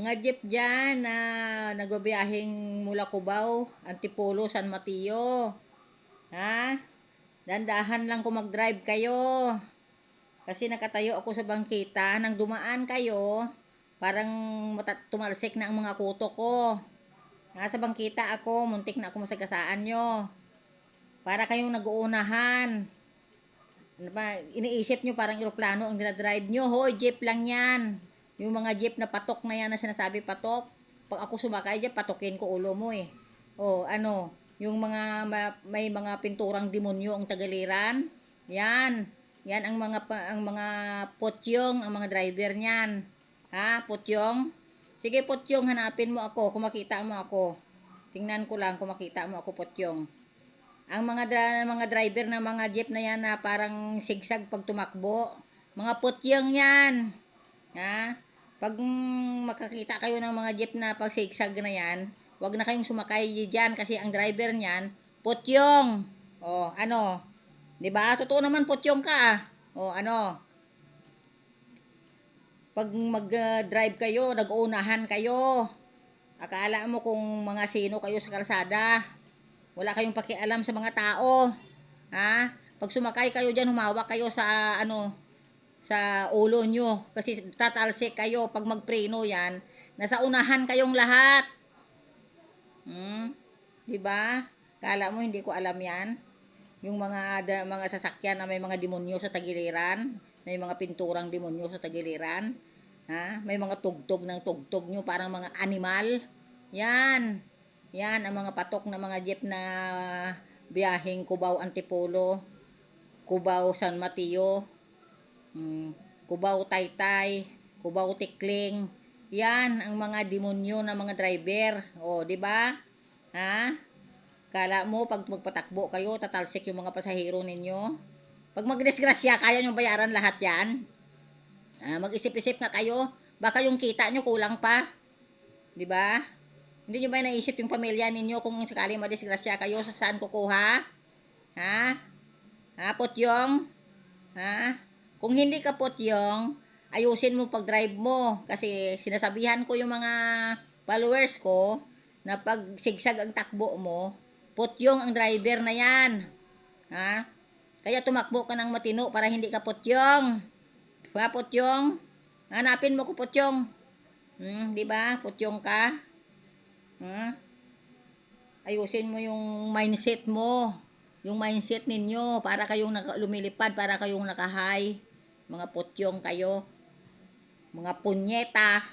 Mga jeep dyan na nagbabiyaheng mula Cubao, Antipolo, San Mateo. Ha? Dandahan lang kung mag-drive kayo. Kasi nakatayo ako sa bangkita. Nang dumaan kayo, parang tumalsik na ang mga kuto ko. Nasa bangkita ako, muntik na ako masagasaan nyo. Para kayong nag-uunahan. Ano ba, iniisip nyo parang eroplano ang dinadrive nyo. Hoy, jeep lang yan. Yung mga jeep na patok na yan na sinasabi patok. Pag ako sumakay dyan, patokin ko ulo mo eh. O ano, yung mga may mga pinturang demonyo ang tagaliran. Yan. Yan ang mga potyong, ang mga driver niyan. Ha, potyong? Sige potyong, hanapin mo ako kung makita mo ako. Tingnan ko lang kung makita mo ako potyong. Ang mga driver ng mga jeep na yan na parang sigsag pag tumakbo. Mga putyang yan. Ha? Pag makakita kayo ng mga jeep na pag sigsag na yan, wag na kayong sumakay diyan kasi ang driver niyan, putyong. O, ano? 'Di ba? Totoo naman putyong ka. O, ano? Pag mag-drive kayo, nag-uunahan kayo. Akala mo kung mga sino kayo sa kalsada. Wala kayong pakialam sa mga tao. Ha? Pag sumakay kayo diyan, humawak kayo sa ano, sa ulo nyo. Kasi tatalsik kayo pag magpreno yan. Nasa unahan kayong lahat. Diba? Kala mo hindi ko alam yan? Yung mga sasakyan na may mga demonyo sa tagiliran. May mga pinturang demonyo sa tagiliran. Ha? May mga tugtog ng tugtog nyo parang mga animal. Yan. Yan ang mga patok na mga jeep na biyaheng Cubao Antipolo, Cubao San Mateo, Cubao Taytay, Cubao Tikling. Yan ang mga demonyo na mga driver. O, di ba? Ha? Kala mo pag magpatakbo kayo, tatalsik yung mga pasahero ninyo? Pag magdisgrasya, kaya nyo bayaran lahat yan? Mag-isip-isip nga kayo. Baka yung kita nyo kulang pa. Di ba? Hindi nyo ba naisip yung pamilya ninyo kung sakaling madisgrasya kayo, saan kukuha? Ha? Ha, Potyong? Ha? Kung hindi ka Potyong, ayusin mo pag-drive mo. Kasi sinasabihan ko yung mga followers ko na pag sigsag ang takbo mo, Potyong ang driver na yan. Ha? Kaya tumakbo ka ng matino para hindi ka Potyong. Diba, Potyong? Hanapin mo ko, Potyong. Di ba? Potyong ka. Ayusin mo yung mindset mo. Yung mindset ninyo para kayong lumilipad, para kayong naka-high. Mga putyong kayo. Mga punyeta.